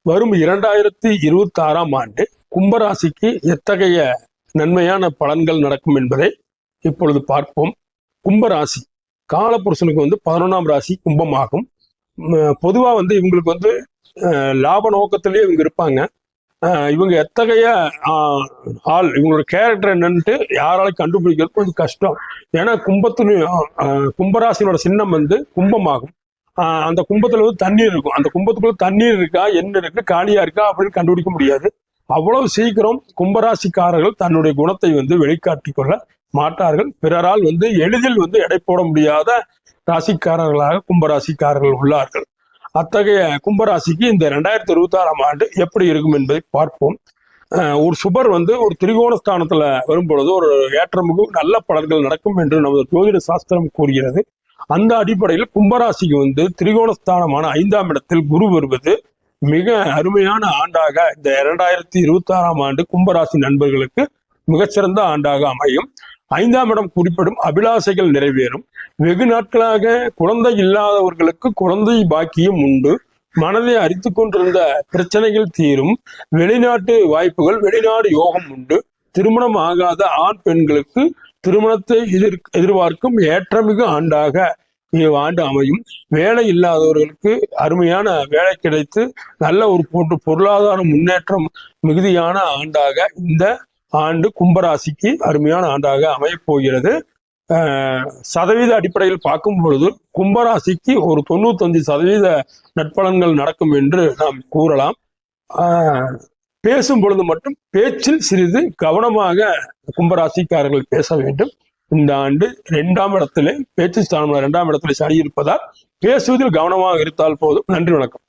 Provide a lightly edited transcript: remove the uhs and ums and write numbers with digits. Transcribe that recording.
வரும் 2026ஆம் ஆண்டு கும்பராசிக்கு எத்தகைய நன்மையான பலன்கள் நடக்கும் என்பதை இப்பொழுது பார்ப்போம். கும்பராசி காலபுருஷனுக்கு 11ஆம் ராசி கும்பமாகும். பொதுவா இவங்களுக்கு லாப நோக்கத்திலேயே இவங்க இருப்பாங்க. இவங்க எத்தகைய ஆள், இவங்களோட கேரக்டர் என்னன்ட்டு யாராலையும் கண்டுபிடிக்கிறது கொஞ்சம் கஷ்டம். ஏன்னா கும்பராசினோட சின்னம் கும்பமாகும். அந்த கும்பத்துல தண்ணீர் இருக்கும். அந்த கும்பத்துக்குள்ள தண்ணீர் இருக்கா, என்ன இருக்கு, காலியா இருக்கா அப்படின்னு கண்டுபிடிக்க முடியாது. அவ்வளவு சீக்கிரம் கும்பராசிக்காரர்கள் தன்னுடைய குணத்தை வெளிக்காட்டி கொள்ள மாட்டார்கள். பிறரால் எளிதில் எடை போட முடியாத ராசிக்காரர்களாக கும்பராசிக்காரர்கள் உள்ளார்கள். அத்தகைய கும்பராசிக்கு இந்த 2026ஆம் ஆண்டு எப்படி இருக்கும் என்பதை பார்ப்போம். ஒரு சுபர் ஒரு திரிகோணஸ்தானத்துல வரும்பொழுது ஒரு ஏற்றமுக நல்ல பலன்கள் நடக்கும் என்று நமது ஜோதிட சாஸ்திரம் கூறுகிறது. அந்த அடிப்படையில் கும்பராசிக்கு திரிகோணஸ்தானமான 5ஆம் இடத்தில் குரு வருவது மிக அருமையான ஆண்டாக இந்த 2026ஆம் ஆண்டு கும்பராசி நண்பர்களுக்கு மிகச்சிறந்த ஆண்டாக அமையும். 5ஆம் இடம் குறிப்பிடும் அபிலாசைகள் நிறைவேறும். வெகு நாட்களாக குழந்தை இல்லாதவர்களுக்கு குழந்தை பாக்கியம் உண்டு. மனதை அரித்து கொண்டிருந்த பிரச்சனைகள் தீரும். வெளிநாட்டு வாய்ப்புகள், வெளிநாடு யோகம் உண்டு. திருமணம் ஆகாத ஆண் பெண்களுக்கு திருமணத்தை எதிர்பார்க்கும் ஏற்றமிகு ஆண்டாக இவ்வாண்டு அமையும். வேலை இல்லாதவர்களுக்கு அருமையான வேலை கிடைத்து நல்ல ஒரு பொருளாதார முன்னேற்றம் மிகுதியான ஆண்டாக இந்த ஆண்டு கும்பராசிக்கு அருமையான ஆண்டாக அமையப் போகிறது. சதவீத அடிப்படையில் பார்க்கும் பொழுது கும்பராசிக்கு ஒரு 95% நற்பலன்கள் நடக்கும் என்று நாம் கூறலாம். பேசும் பொழுது மட்டும் பேச்சில் சிறிது கவனமாக கும்பராசிக்காரர்கள் பேச வேண்டும். இந்த ஆண்டு 2ஆம் இடத்திலே பேச்சு ஸ்தானம் 2ஆம் இடத்திலே சனி இருப்பதால் பேசுவதில் கவனமாக இருந்தால் போதும். நன்றி, வணக்கம்.